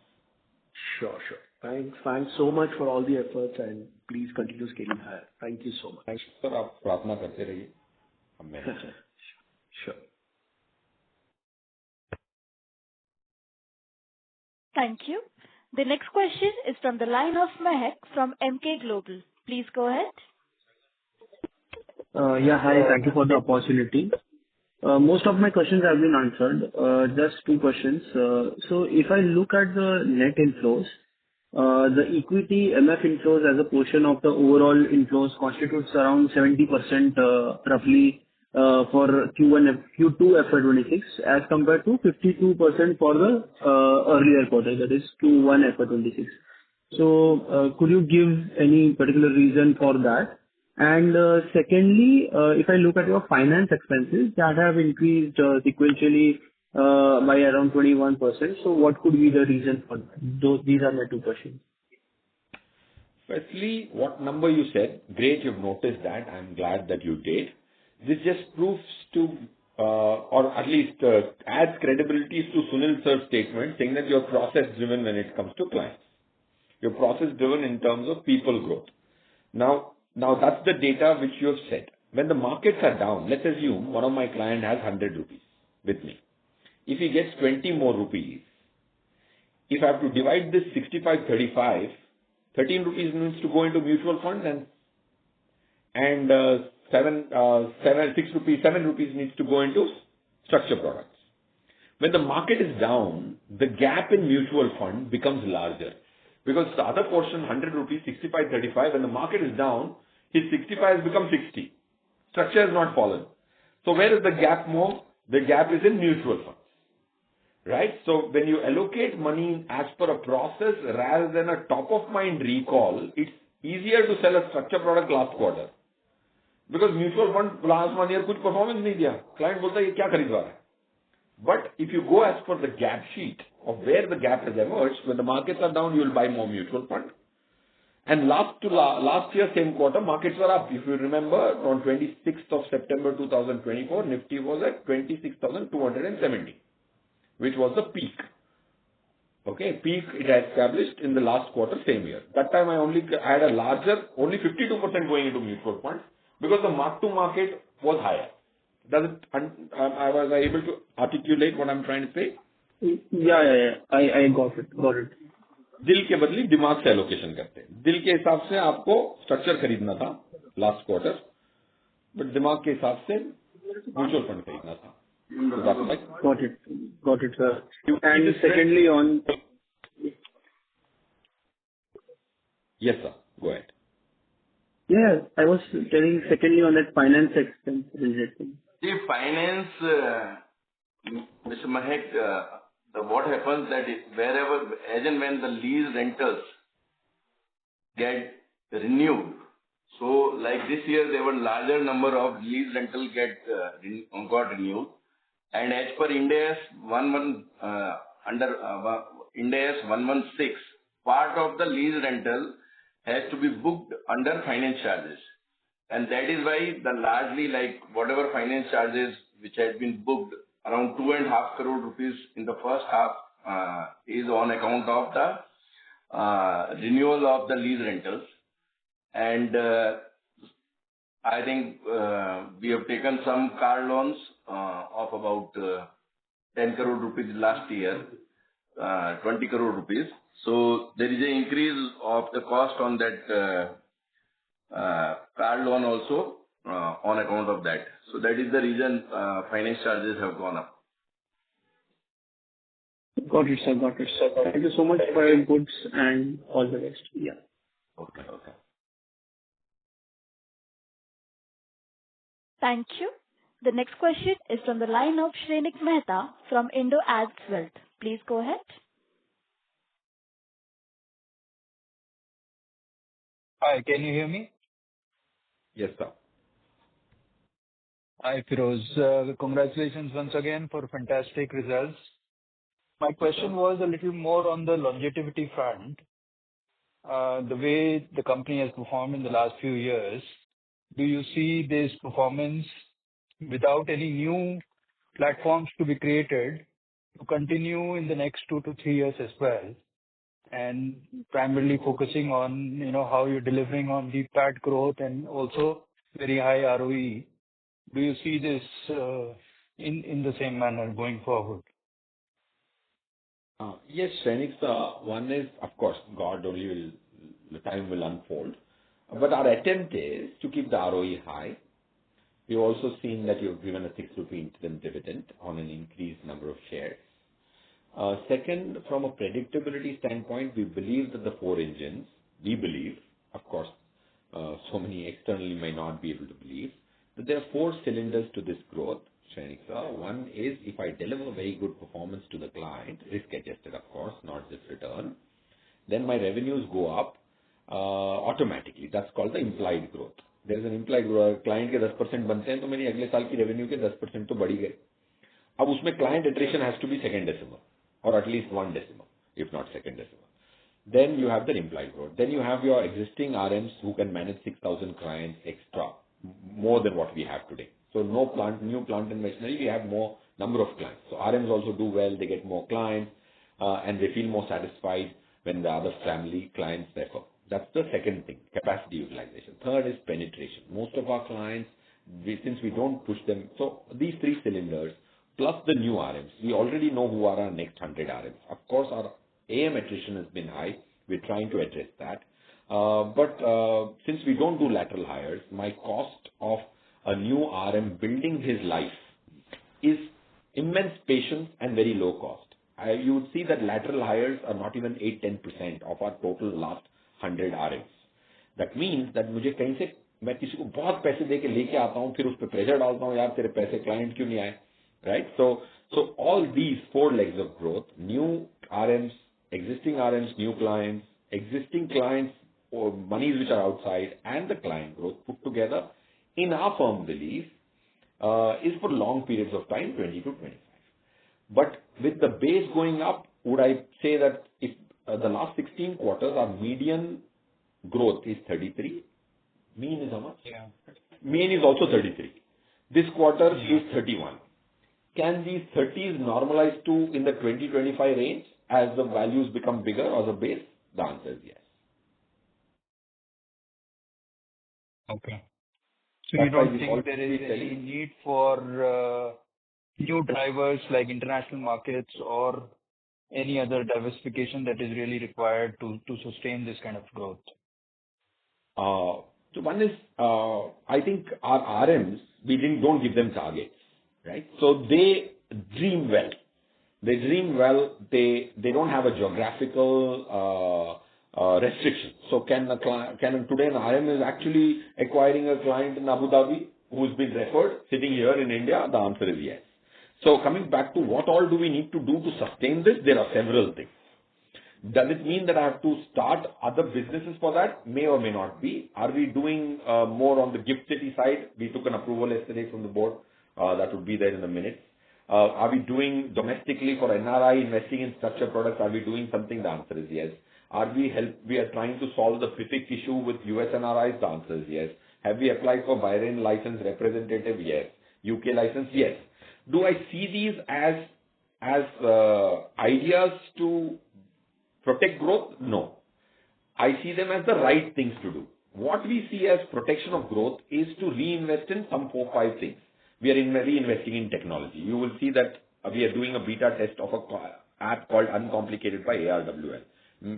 Sure. Thanks so much for all the efforts, and please continue scaling higher. Thank you so much. Thanks, sir. आप प्रार्थना करते रहिए. हम मेहनत करें. Sure. Thank you. The next question is from the line of Mehak from MK Global. Please go ahead. Yeah, hi. Thank you for the opportunity. Most of my questions have been answered. Just 2 questions. So if I look at the net inflows, the equity MF inflows as a portion of the overall inflows constitutes around 70%, roughly, for Q2 FY26, as compared to 52% for the earlier quarter, that is Q1 FY26. So, could you give any particular reason for that? And secondly, if I look at your finance expenses, that have increased sequentially by around 21%. So what could be the reason for that? These are my 2 questions. Firstly, what number you said, great, you've noticed that. I'm glad that you did. This just proves to, or at least adds credibility to Sunil sir's statement saying that you're process-driven when it comes to clients. You're process-driven in terms of people growth. Now that's the data which you have said. When the markets are down, let's assume one of my clients has 100 rupees with me. If he gets 20 more rupees, if I have to divide this 65-35, 13 rupees needs to go into mutual funds and 7 rupees needs to go into structured products. When the market is down, the gap in mutual fund becomes larger because the other portion, 100 rupees, 65-35, when the market is down, his 65 has become 60. Structure has not fallen. So where is the gap more? The gap is in mutual funds. Right? So when you allocate money as per a process rather than a top-of-mind recall, it's easier to sell a structured product last quarter. Because mutual fund last 1 year कुछ performance नहीं दिया. Client बोलता है ये क्या खरीदवा रहा है? But if you go as per the gap sheet of where the gap has emerged, when the markets are down, you will buy more mutual fund. And last year, same quarter, markets were up. If you remember, on 26th of September 2024, Nifty was at 26,270, which was the peak. Okay, peak it had established in the last quarter, same year. That time I had a larger, only 52% going into mutual funds because the mark to market was higher. I was able to articulate what I'm trying to say? Yeah. I got it. दिल के बदले दिमाग से allocation करते हैं. दिल के हिसाब से आपको स्ट्रक्चर खरीदना था लास्ट क्वार्टर, बट दिमाग के हिसाब से म्यूचुअल फंड खरीदना था. Got it, sir. And secondly on... Yes, sir. Go ahead. Yeah, I was telling secondly on that finance expense related. The finance, Mr. Mahek, what happens that wherever, as and when the lease rentals get renewed, so like this year there were larger number of lease rental got renewed, and as per Ind AS 116, part of the lease rental has to be booked under finance charges, and that is why the largely like whatever finance charges which had been booked around 2.5 crore rupees in the first half is on account of the renewal of the lease rentals. And I think we have taken some car loans of about 10 crore rupees last year, 20 crore rupees. So there is an increase of the cost on that car loan also on account of that. So that is the reason finance charges have gone up. Got it, sir. Got it. Thank you so much for your inputs and all the best. Yeah. Okay. Thank you. The next question is from the line of Shrenik Mehta from Indo Ads Wealth. Please go ahead. Hi, can you hear me? Yes, sir. Hi, Firoz. Congratulations once again for fantastic results. My question was a little more on the longevity front. The way the company has performed in the last few years, do you see this performance without any new platforms to be created to continue in the next 2 to 3 years as well? And primarily focusing on, how you're delivering on deep PAT growth and also very high ROE. Do you see this in the same manner going forward? Yes, Shrenik, one is, of course, God only will, the time will unfold. But our attempt is to keep the ROE high. We've also seen that you've given a 6 rupee interim dividend on an increased number of shares. Second, from a predictability standpoint, we believe that the 4 engines, of course, so many externally may not be able to believe, that there are 4 cylinders to this growth, Shrenik. One is if I deliver very good performance to the client, risk adjusted, of course, not just return, then my revenues go up automatically. That's called the implied growth. There is an implied growth. Client के 10% बनते हैं तो मेरी अगले साल की revenue के 10% तो बढ़ ही गए. अब उसमें client attrition has to be second decimal or at least one decimal, if not second decimal. Then you have the implied growth. Then you have your existing RMs who can manage 6,000 clients extra, more than what we have today. So new plant and machinery, we have more number of clients. So RMs also do well, they get more clients, and they feel more satisfied when the other family clients refer. That's the second thing, capacity utilization. Third is penetration. Most of our clients, since we don't push them, so these 3 cylinders, plus the new RMs, we already know who are our next 100 RMs. Of course, our AM attrition has been high. We're trying to address that. But since we don't do lateral hires, my cost of a new RM building his life is immense patience and very low cost. You would see that lateral hires are not even 8-10% of our total last 100 RMs. That means that मुझे कहीं से मैं किसी को बहुत पैसे दे के लेके आता हूँ, फिर उस पर प्रेशर डालता हूँ, यार तेरे पैसे क्लाइंट क्यों नहीं आए, right? So all these 4 legs of growth, new RMs, existing RMs, new clients, existing clients or monies which are outside, and the client growth put together, in our firm belief, is for long periods of time, 20 to 25. But with the base going up, would I say that if the last 16 quarters, our median growth is 33, mean is how much? Yeah. Mean is also 33. This quarter is 31. Can these 30s normalize to in the 20-25 range as the values become bigger or the base? The answer is yes. Okay. So you don't think there is any need for new drivers like international markets or any other diversification that is really required to sustain this kind of growth? So one is, I think our RMs, don't give them targets, right? So they dream well. They don't have a geographical restriction. So can today an RM is actually acquiring a client in Abu Dhabi who's been referred sitting here in India? The answer is yes. So coming back to what all do we need to do to sustain this? There are several things. Does it mean that I have to start other businesses for that? May or may not be. Are we doing more on the GIFT City side? We took an approval yesterday from the board. That would be there in a minute. Are we doing domestically for NRI investing in structured products? Are we doing something? The answer is yes. We are trying to solve the FIFIC issue with US NRIs? The answer is yes. Have we applied for Bahrain license representative? Yes. UK license? Yes. Do I see these as ideas to protect growth? No. I see them as the right things to do. What we see as protection of growth is to reinvest in some 4-5 things. We are reinvesting in technology. You will see that we are doing a beta test of an app called Uncomplicated by ARWL.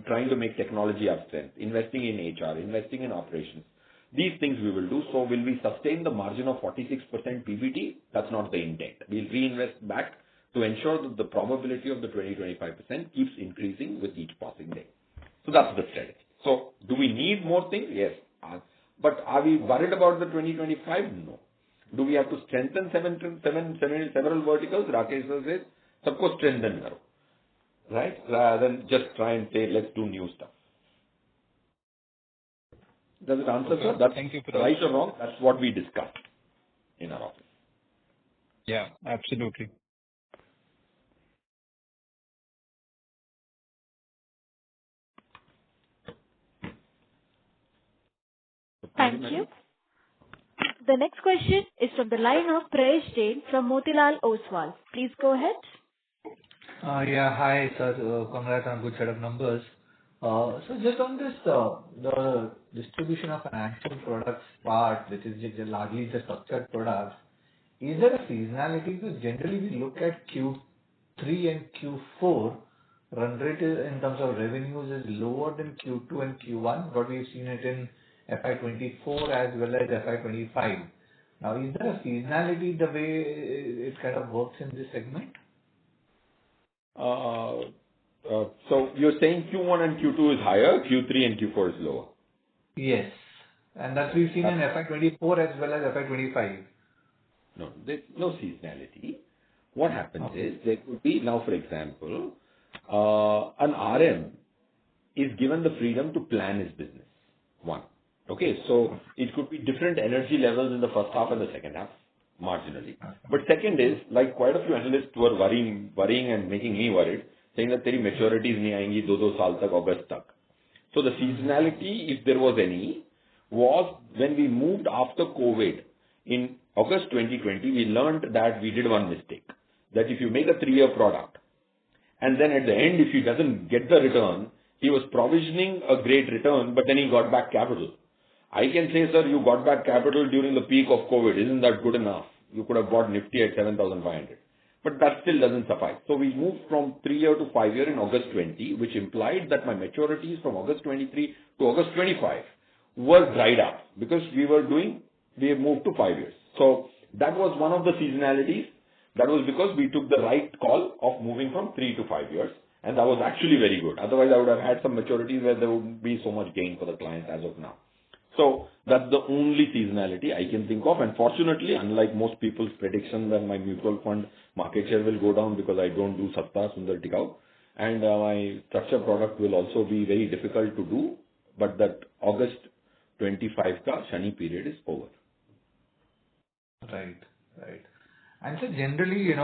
Trying to make technology our strength, investing in HR, investing in operations. These things we will do. So will we sustain the margin of 46% PBT? That's not the intent. We'll reinvest back to ensure that the probability of the 20-25% keeps increasing with each passing day. So that's the strategy. So do we need more things? Yes. But are we worried about the 2025? No. Do we have to strengthen several verticals? Rakesh sir says, सबको strengthen करो. Right? Rather than just try and say, let's do new stuff. Does it answer, sir? That's Thank you, right or wrong? That's what we discussed in our office. Yeah, absolutely. Thank you. The next question is from the line of Prayesh Jain from Motilal Oswal. Please go ahead. Yeah, hi, sir. Congrats on a good set of numbers. So just on this, the distribution of financial products part, which is largely the structured products, is there a seasonality? Because generally we look at Q3 and Q4, run rate in terms of revenues is lower than Q2 and Q1, but we've seen it in FY24 as well as FY25. Now, is there a seasonality the way it kind of works in this segment? So you're saying Q1 and Q2 is higher, Q3 and Q4 is lower? Yes. And that we've seen in FY24 as well as FY25. No, there's no seasonality. What happens is, there could be, now for example, an RM is given the freedom to plan his business. One. Okay, so it could be different energy levels in the first half and the second half, marginally. But second is, like quite a few analysts were worrying and making me worried, saying that तेरी maturities नहीं आएंगी 2 साल तक, August तक. So the seasonality, if there was any, was when we moved after COVID. In August 2020, we learned that we did one mistake. That if you make a 3-year product, and then at the end, if he doesn't get the return, he was provisioning a great return, but then he got back capital. I can say, sir, you got back capital during the peak of COVID. Isn't that good enough? You could have bought Nifty at 7,500. But that still doesn't suffice. So we moved from 3-year to 5-year in August 20, which implied that my maturities from August 23 to August 25 were dried up because we moved to 5 years. So that was one of the seasonalities. That was because we took the right call of moving from 3 to 5 years. And that was actually very good. Otherwise, I would have had some maturities where there wouldn't be so much gain for the clients as of now. So that's the only seasonality I can think of. And fortunately, unlike most people's prediction that my mutual fund market share will go down because I don't do Satta Sundar Tikau, and my structured product will also be very difficult to do, but that August 25 ka Shani period is over. Right. And so generally,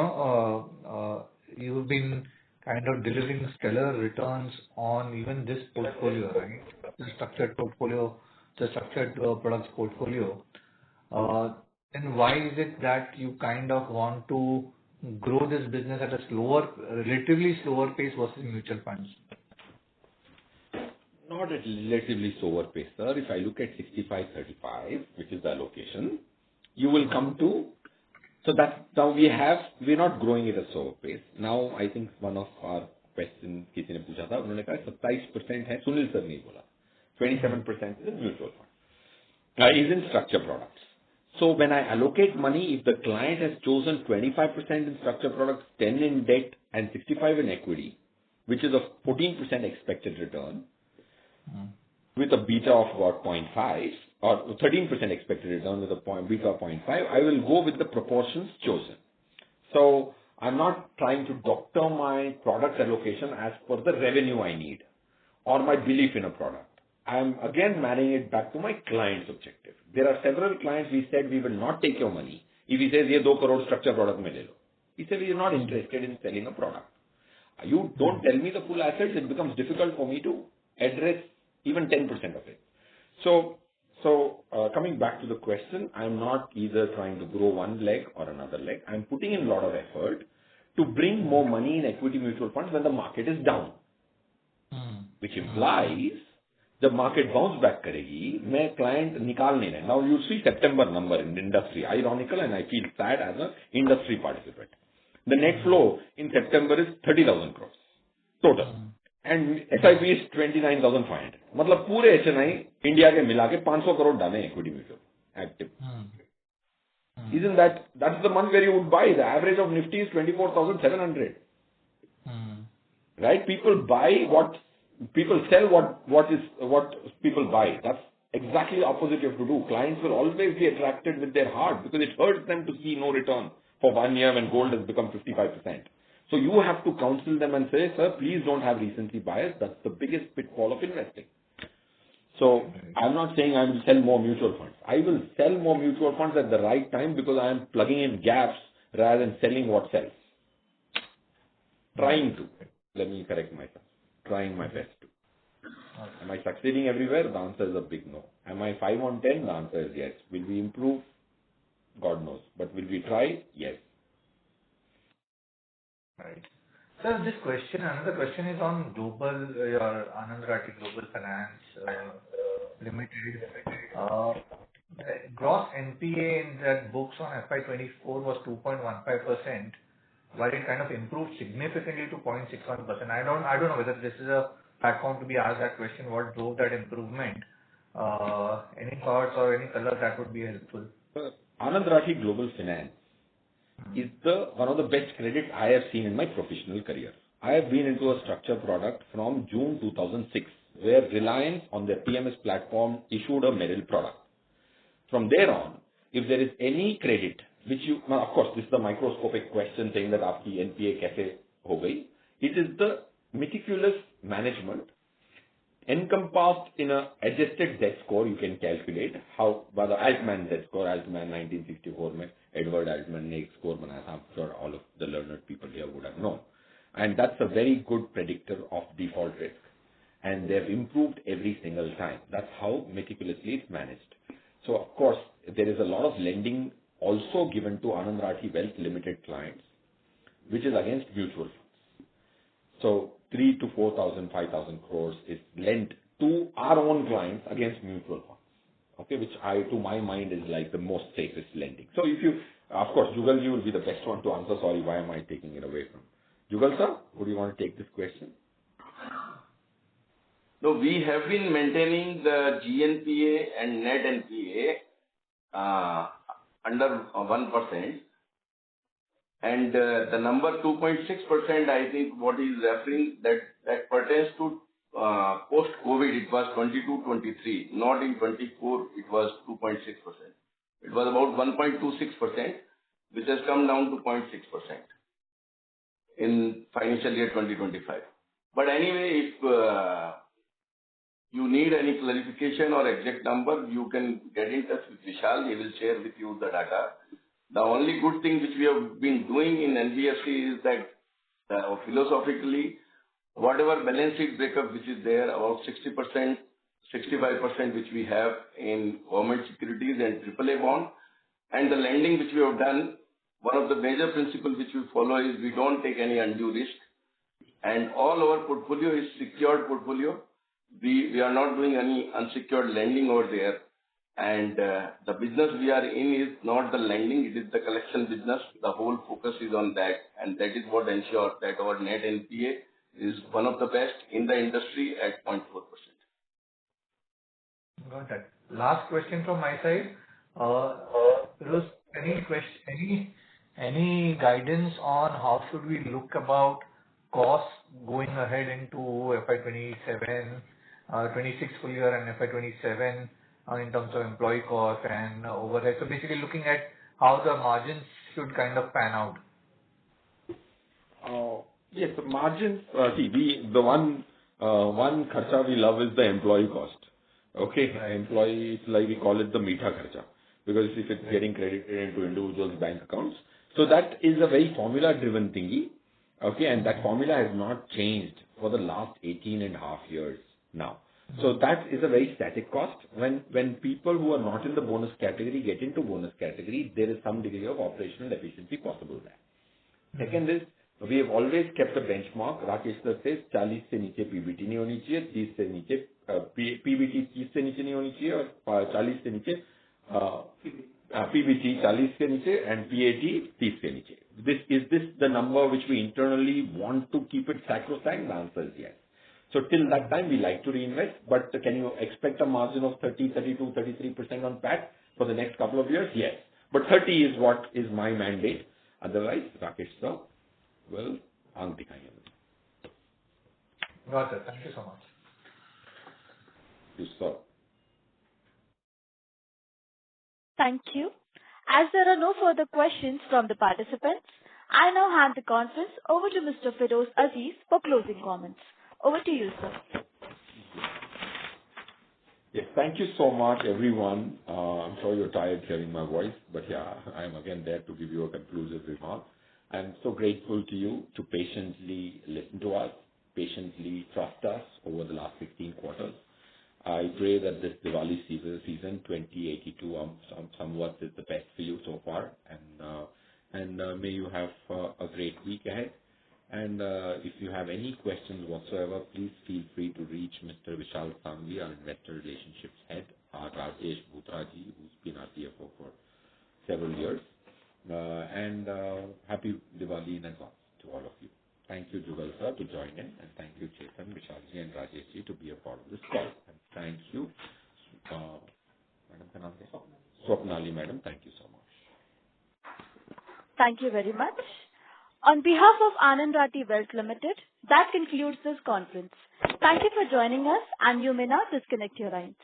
you've been kind of delivering stellar returns on even this portfolio, right? The structured portfolio, the structured products portfolio. And why is it that you kind of want to grow this business at a relatively slower pace versus mutual funds? Not at relatively slower pace, sir. If I look at 65-35, which is the allocation, you will come to. So that now we're not growing at a slower pace. Now I think one of our questions किसी ने पूछा था, उन्होंने कहा 27% है, Sunil sir ने बोला, 27% is in mutual fund, is in structured products. So when I allocate money, if the client has chosen 25% in structured products, 10 in debt, and 65 in equity, which is a 14% expected return, with a beta of about 0.5 or 13% expected return with a beta of 0.5, I will go with the proportions chosen. So I'm not trying to doctor my product allocation as per the revenue I need or my belief in a product. I'm again marrying it back to my client's objective. There are several clients we said we will not take your money if he says, "Ye 2 crore structure product mein le lo." He said, "We are not interested in selling a product. You don't tell me the full assets, it becomes difficult for me to address even 10% of it." So coming back to the question, I'm not either trying to grow one leg or another leg. I'm putting in a lot of effort to bring more money in equity mutual funds when the market is down, which implies the market bounce back karegi, my client nikal nahi rahe. Now you see September number in the industry, ironical, and I feel sad as an industry participant. The net flow in September is 30,000 crores total. and SIP is 29,500. मतलब पूरे HNI India के मिला के 500 करोड़ डाले equity mutual active. Isn't that's the month where you would buy? The average of Nifty is 24,700. Right? People buy people sell what people buy. That's exactly the opposite you have to do. Clients will always be attracted with their heart because it hurts them to see no return for 1 year when gold has become 55%. So you have to counsel them and say, sir, please don't have recency bias. That's the biggest pitfall of investing. So I'm not saying I will sell more mutual funds. I will sell more mutual funds at the right time because I am plugging in gaps rather than selling what sells. Trying to. Let me correct myself. Trying my best to. Am I succeeding everywhere? The answer is a big no. Am I 5 on 10? The answer is yes. Will we improve? God knows. But will we try? Yes. Right. Sir, another question is on global, your Anand Rathi Global Finance Limited. Gross NPA in that books on FY24 was 2.15%, while it kind of improved significantly to 0.61%. I don't know whether this is a platform to be asked that question. What drove that improvement? Any thoughts or any color that would be helpful? Anand Rathi Global Finance is one of the best credit I have seen in my professional career. I have been into a structured product from June 2006, where Reliance on their PMS platform issued a Merrill product. From there on, if there is any credit, of course, this is the microscopic question saying that aapki NPA kaise ho gayi. It is the meticulous management encompassed in a adjusted Z score. You can calculate how by the Altman Z score. Altman 1964 mein Edward Altman ne ek score banaya tha. I'm sure all of the learned people here would have known, and that's a very good predictor of default risk, and they've improved every single time. That's how meticulously it's managed. So of course there is a lot of lending also given to Anand Rathi Wealth Limited clients, which is against mutual funds. So 3 to 4,000, 5,000 crores is lent to our own clients against mutual funds. Okay, which to my mind is like the most safest lending. So if you, of course, Jugalji will be the best one to answer. Sorry, why am I taking it away from Jugal sir? Would you want to take this question? No, we have been maintaining the GNPA and net NPA under 1%. And the number 2.6%, I think what he is referring, that pertains to post-COVID. It was 22-23, not in 24. It was 2.6%. It was about 1.26%, which has come down to 0.6% in financial year 2025. But anyway, if you need any clarification or exact number, you can get in touch with Vishal. He will share with you the data. The only good thing which we have been doing in NBFC is that philosophically, whatever balance sheet breakup which is there, about 60%, 65% which we have in government securities and AAA bond, and the lending which we have done, one of the major principles which we follow is we don't take any undue risk, and all our portfolio is secured portfolio. We are not doing any unsecured lending over there. And the business we are in is not the lending, it is the collection business. The whole focus is on that, and that is what ensures that our net NPA is one of the best in the industry at 0.4%. Got that. Last question from my side. Feroz, any guidance on how should we look about costs going ahead into FY27, 26 full year and FY27? In terms of employee cost and overhead. So basically looking at how the margins should kind of pan out. Yes, the margins, the one kharcha we love is the employee cost. Okay, employees, like we call it the meetha kharcha, because if it's getting credited into individuals' bank accounts. So that is a very formula-driven thingy. Okay, and that formula has not changed for the last 18.5 years now. So that is a very static cost. When people who are not in the bonus category get into bonus category, there is some degree of operational efficiency possible there. Second is, we have always kept a benchmark. Rakesh sir says 40 se niche PBT nahi honi chahiye, 30 se niche PBT 30 se niche nahi honi chahiye, aur 40 se niche PBT 40 se niche and PAT 30 se niche. Is this the number which we internally want to keep it sacrosanct? The answer is yes. So till that time, we like to reinvest, but can you expect a margin of 30, 32, 33% on PAT for the next couple of years? Yes. But 30 is what is my mandate. Otherwise, Rakesh sir will aank dikhayenge. Got it. Thank you so much. Yes, sir. Thank you. As there are no further questions from the participants, I now hand the conference over to Mr. Feroz Aziz for closing comments. Over to you, sir. Yes, thank you so much, everyone. I'm sure you're tired hearing my voice, but yeah, I'm again there to give you a conclusive remark. I'm so grateful to you to patiently listen to us, patiently trust us over the last 16 quarters. I pray that this Diwali season 2082 somewhat is the best for you so far, and may you have a great week ahead. And if you have any questions whatsoever, please feel free to reach Mr. Vishal Sangvi, our Investor Relationships Head, our Rajesh Bhutraji, who's been our CFO for several years. And happy Diwali in advance to all of you. Thank you, Jugal sir, to join in, and thank you, Chetan, Vishalji, and Rajeshji to be a part of this call. And thank you, Madam Kanante, Swapnali, Madam. Thank you so much. Thank you very much. On behalf of Anand Rathi Wealth Limited, that concludes this conference. Thank you for joining us, and you may now disconnect your lines.